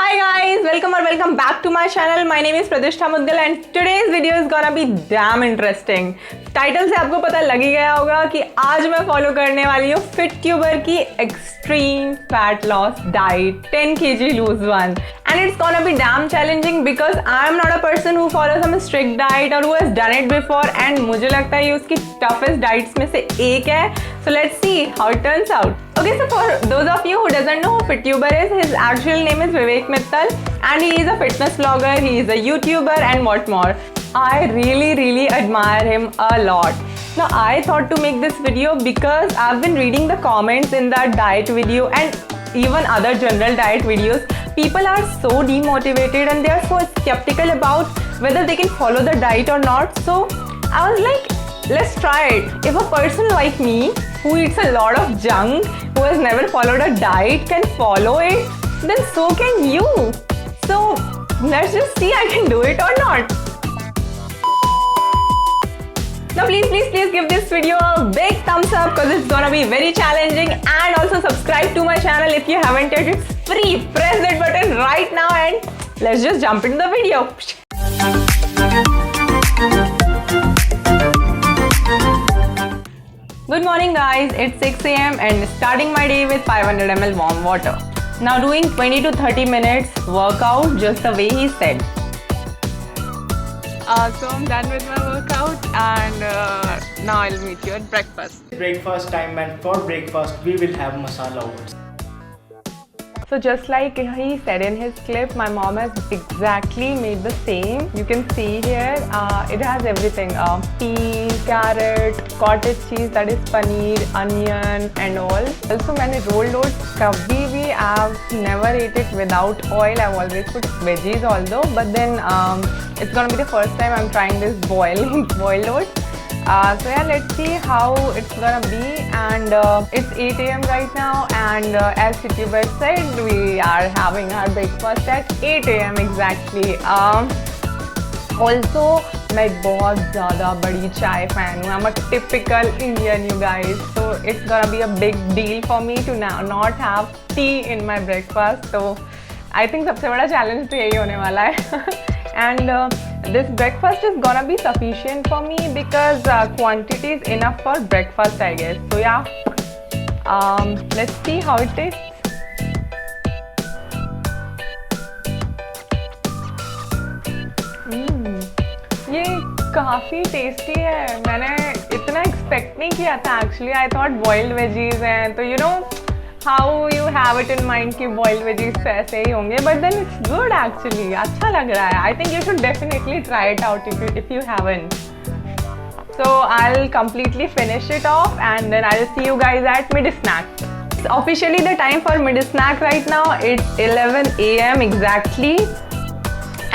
Hi guys, welcome or welcome back to my channel. My name is Pratishta Mudgal and today's video is gonna be damn interesting. Title से आपको पता लग ही गया होगा कि आज मैं फॉलो करने वाली हूँ फिटट्यूबर की extreme fat loss diet 10 kg lose one and it's gonna be damn challenging because I am not a person who follows some strict diet or who has done it before and मुझे लगता है ये उसकी toughest diets में से एक है. So let's see how it turns out. Okay, so for those of you who doesn't know who FitTuber is, his actual name is Vivek Mittal and he is a fitness vlogger, he is a YouTuber and what more. I really admire him a lot. Now I thought to make this video because I've been reading the comments in that diet video and even other general diet videos. People are so demotivated and they are so skeptical about whether they can follow the diet or not. So I was like, let's try it. If a person like me who eats a lot of junk, who has never followed a diet can follow it, then so can you. So let's just see I can do it or not. Now please give this video a big thumbs up because it's gonna be very challenging, and also subscribe to my channel if you haven't yet. It's free. Press that button right now and let's just jump into the video. Good morning guys, it's 6 a.m. and starting my day with 500 ml warm water. Now doing 20 to 30 minutes workout just the way he said. So I'm done with my workout and now I'll meet you at breakfast. Breakfast time, and for breakfast we will have masala oats. So just like he said in his clip, my mom has exactly made the same. You can see here, it has everything. Pea, carrot, cottage cheese, that is paneer, onion and all. Also मैंने rolled oats कभी भी I've never ate it without oil. I've always put veggies although, but then it's gonna be the first time I'm trying this boiled oats. So yeah, let's see how it's gonna be, and it's 8 a.m. right now, and as FitTuber said, we are having our breakfast at 8 a.m. exactly. Also, मैं बहुत ज़्यादा बड़ी चाय fan हूँ. I'm a typical Indian, you guys. So it's gonna be a big deal for me to now not have tea in my breakfast. So I think सबसे बड़ा challenge तो यही होने वाला है. And this breakfast is gonna be sufficient for me because quantity is enough for breakfast, I guess. So yeah, let's see how it tastes. ये काफ़ी tasty है. मैंने इतना एक्सपेक्ट नहीं किया था actually. I thought boiled veggies हैं तो you know how you have it in mind कि बॉइल्ड वेजीज तो ऐसे ही होंगे, but then it's good actually. अच्छा लग रहा है. I think you should definitely try it out if you haven't. So I'll completely finish it off and then I'll see you guys at mid snack. It's officially the time for mid snack right now. It's 11 a.m. exactly.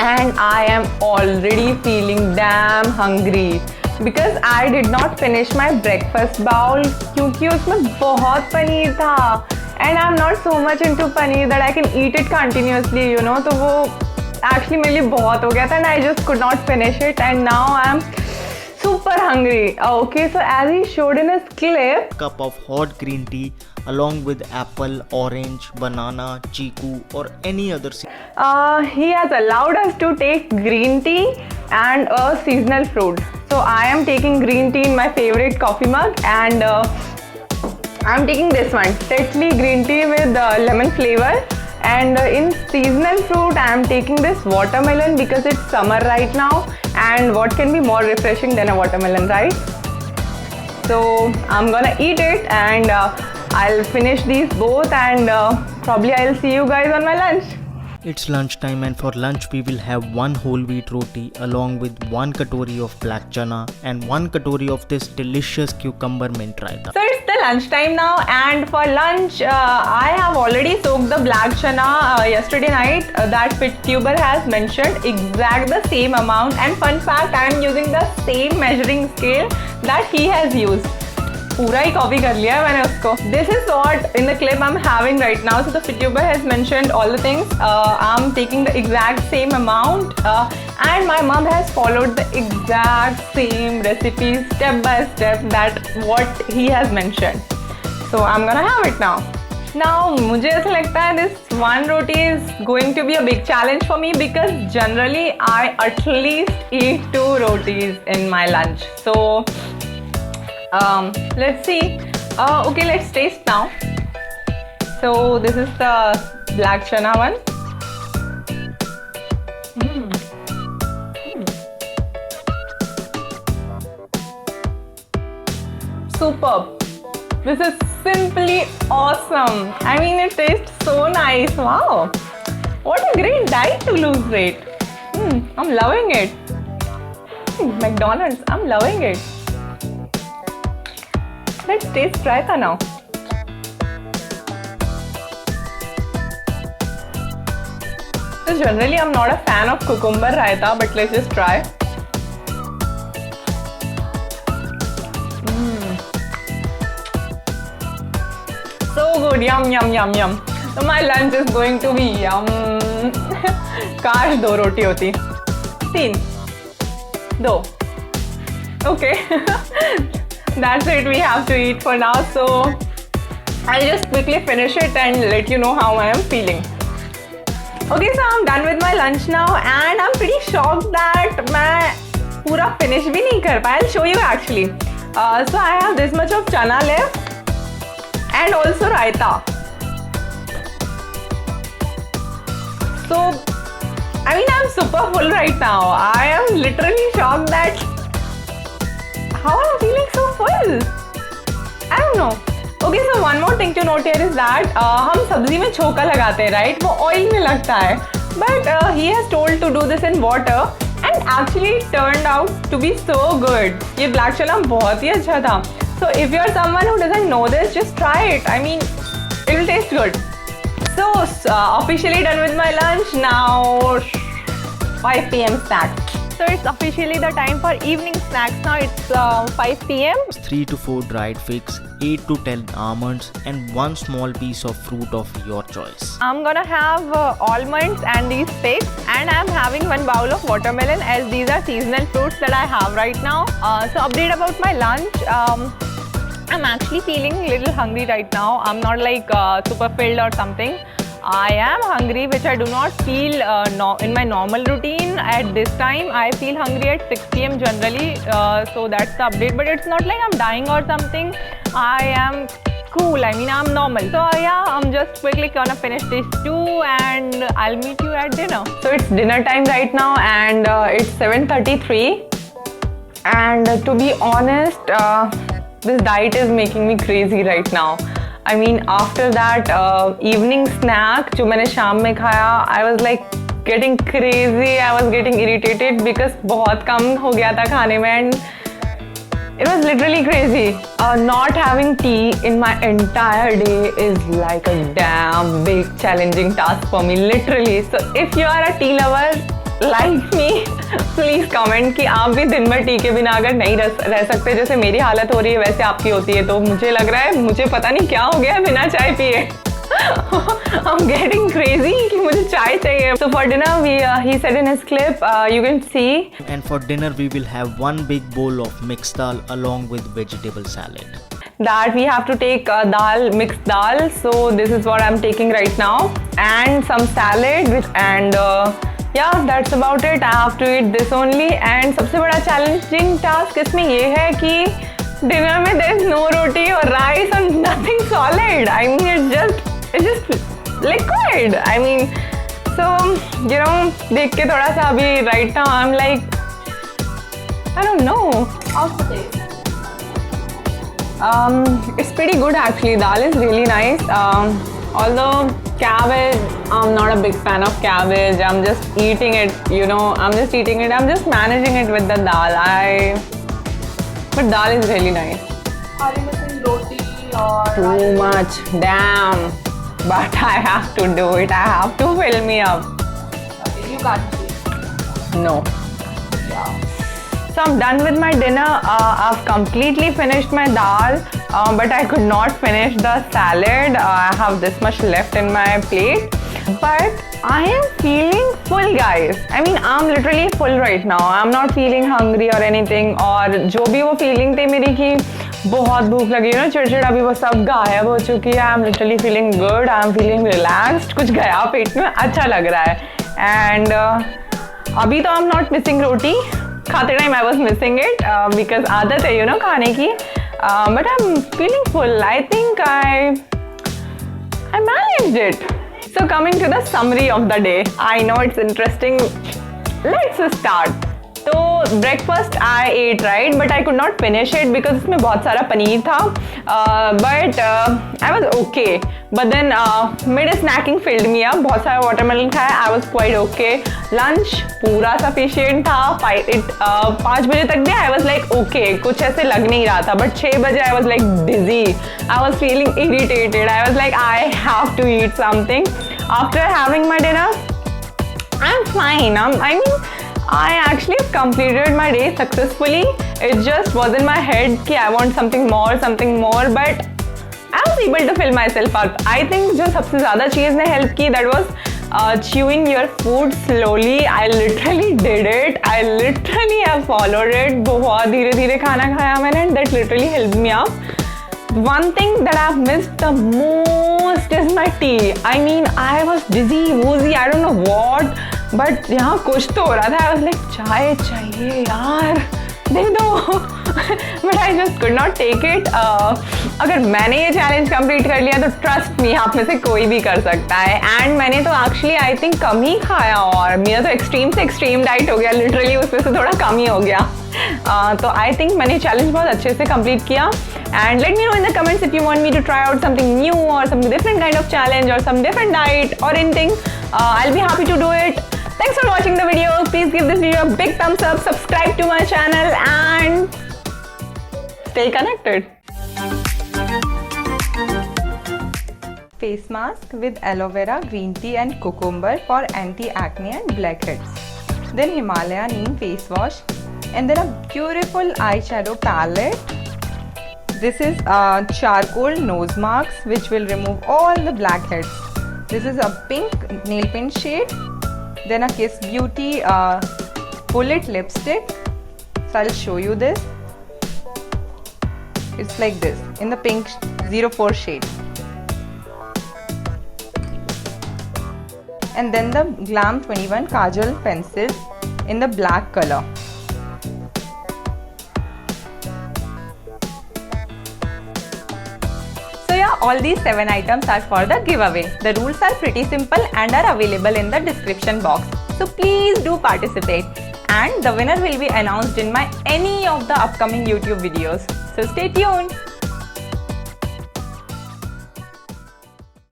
And I am already feeling damn hungry because I did not finish my breakfast bowl क्योंकि उसमें बहुत पनीर था and I'm not so much into paneer that I can eat it continuously, you know. तो वो actually मेरे लिए बहुत हो गया था and I just could not finish it and now I'm super hungry. Okay, so as he showed in his clip, Cup of hot green tea along with apple, orange, banana, chiku or any other he has allowed us to take green tea and a seasonal fruit. So I am taking green tea in my favorite coffee mug and I'm taking this one, Tetley green tea with lemon flavor, and in seasonal fruit I am taking this watermelon because it's summer right now and what can be more refreshing than a watermelon, right? So I'm gonna eat it and I'll finish these both and probably I'll see you guys on my lunch. It's lunch time, and for lunch we will have one whole wheat roti along with one katori of black chana and one katori of this delicious cucumber mint raita. So it's the lunch time now, and for lunch I have already soaked the black chana yesterday night that FitTuber has mentioned exact the same amount, and fun fact, I am using the same measuring scale that he has used. पूरा ही copy कर लिया है मैंने उसको. This is what in the clip I'm having right now. So the FitTuber has mentioned all the things. I'm taking the exact same amount and my mom has followed the exact same recipe step by step that what he has mentioned. So I'm gonna have it now. Now मुझे ऐसा लगता है this one roti is going to be a big challenge for me because generally I at least eat 2 rotis in my lunch. So let's see. Okay, let's taste now. So this is the black chana one. Superb. This is simply awesome. I mean, it tastes so nice. Wow. What a great diet to lose weight. I'm loving it. McDonald's, I'm loving it. Let's taste raita now. So generally, I'm not a fan of cucumber raita, but let's just try. So good, yum, yum, yum, yum. So my lunch is going to be yum. काश 2 रोटी होती. 3, 2. Okay. That's it. We have to eat for now. So I'll just quickly finish it and let you know how I am feeling. Okay, so I'm done with my lunch now, and I'm pretty shocked that मैं पूरा finish भी नहीं कर पाया. I'll show you actually. So I have this much of chana left. And also raita. So, I mean, I'm super full right now. I am literally shocked that how I'm feeling so full. I don't know. Okay, so one more thing to note here is that हम सब्जी में छोका लगाते हैं, right? वो oil में लगता है. But he has told to do this in water, and actually it turned out to be so good. ये black chana बहुत ही अच्छा था. So if you are someone who doesn't know this, just try it. I mean, it will taste good. So officially done with my lunch. Now 5 p.m. snack. So it's officially the time for evening snacks. Now it's 5 p.m. 3 to 4 dried figs, 8 to 10 almonds, and 1 small piece of fruit of your choice. I'm gonna have almonds and these figs, and I'm having 1 bowl of watermelon, as these are seasonal fruits that I have right now. So update about my lunch. I'm actually feeling a little hungry right now. I'm not like super filled or something. I am hungry, which I do not feel in my normal routine. At this time, I feel hungry at 6 p.m. generally. So that's the update. But it's not like I'm dying or something. I am cool. I mean, I'm normal. So yeah, I'm just quickly gonna finish this too, and I'll meet you at dinner. So it's dinner time right now, and it's 7:33. And to be honest, this diet is making me crazy right now. I mean, after that evening snack जो मैंने शाम में खाया, I was like getting crazy. I was getting irritated because बहुत कम हो गया था खाने में, and it was literally crazy. Not having tea in my entire day is like a damn big challenging task for me, literally. So if you are a tea lover like me, please comment कि आप भी दिन में T के बिना अगर नहीं रह सकते, जैसे मेरी हालत हो रही है वैसे आपकी होती है, तो मुझे लग रहा है मुझे पता नहीं क्या हो गया बिना चाय पिए. I'm getting crazy कि मुझे चाय चाहिए. So for dinner, he said in his clip, you can see. And for dinner, we will have 1 big bowl of mixed dal along with vegetable salad. That we have to take dal, mixed dal. So this is what I'm taking right now, and some salad and. Yeah, that's about it. I have to eat this only. And सबसे बड़ा challenging task इसमें ये है कि dinner में there is no roti or rice and nothing solid. I mean, it's just liquid. I mean, so you know, देख के थोड़ा सा अभी right now I'm like, I don't know. How's the taste? It's pretty good actually. Dal is really nice. Although cabbage, I'm not a big fan of cabbage. I'm just eating it, you know. I'm just eating it. I'm just managing it with the dal. But dal is really nice. Are you missing roti or Too much, damn. But I have to do it. I have to fill me up. Okay, you can't choose. No. Yeah. So I'm done with my dinner. I've completely finished my dal, but I could not finish the salad. I have this much left in my plate. But I am feeling full, guys. I mean, I'm literally full right now. I'm not feeling hungry or anything. और जो भी वो feeling थी मेरी कि बहुत भूख लगी है ना, चिड़चिड़ अभी वो सब गायब हो चुकी है। I am literally feeling good, I am feeling relaxed, कुछ गया पेट में, अच्छा लग रहा है। एंड अभी तो आई एम नॉट मिसिंग रोटी, खाते time I was missing it because आदत है यू नो खाने की, but I am feeling full. I think I managed it. So coming to the summary of the day, I know it's interesting. Let's start. तो breakfast I ate right, but I could not finish it because इसमें बहुत सारा पनीर था, but I was okay. But then mid snacking filled me up, बहुत सारा watermelon खाया, I was quite okay. Lunch पूरा sufficient था, 5 बजे तक भी आई वॉज लाइक ओके, कुछ ऐसे लग नहीं रहा था, बट 6 बजे I was like busy, I was feeling irritated, I was like I have to eat something. After having my dinner I am fine, I mean I actually completed my day successfully. It just was in my head कि I want something more, but I was able to fill myself up. I think जो सबसे ज़्यादा चीज़ ने help की that was chewing your food slowly. I literally did it. I literally have followed it. बहुत धीरे धीरे खाना खाया मैंने, and that literally helped me up. One thing that I've missed the most is my tea. I mean, I was dizzy, woozy, I don't know what. But यहाँ कुछ तो हो रहा था, आई वाज लाइक चाय चाहिए यार, दे दो। But I just could not take it. अगर मैंने ये चैलेंज कंप्लीट कर लिया तो ट्रस्ट मी आप में से कोई भी कर सकता है। एंड मैंने तो एक्चुअली आई थिंक कम ही खाया, और मेरा तो एक्सट्रीम से एक्सट्रीम डाइट हो गया, लिटरली उसमें से थोड़ा कम ही हो गया। तो आई थिंक मैंने चैलेंज बहुत अच्छे से कंप्लीट किया। And let me know in the comments if you want me to try out something new or some different kind of challenge or some different diet or anything, I will be happy to do it. Thanks for watching the video. Please give this video a big thumbs up, subscribe to my channel and stay connected. Face mask with aloe vera, green tea and cucumber for anti-acne and blackheads. Then Himalaya neem face wash, and then a beautiful eyeshadow palette. This is charcoal nose marks which will remove all the blackheads. This is a pink nail paint shade. Then a Kiss Beauty bullet lipstick. So I'll show you this. It's like this in the pink 04 shade. And then the Glam 21 Kajal pencil in the black color. All these 7 items are for the giveaway. The rules are pretty simple and are available in the description box. So please do participate. And the winner will be announced in my any of the upcoming YouTube videos. So stay tuned.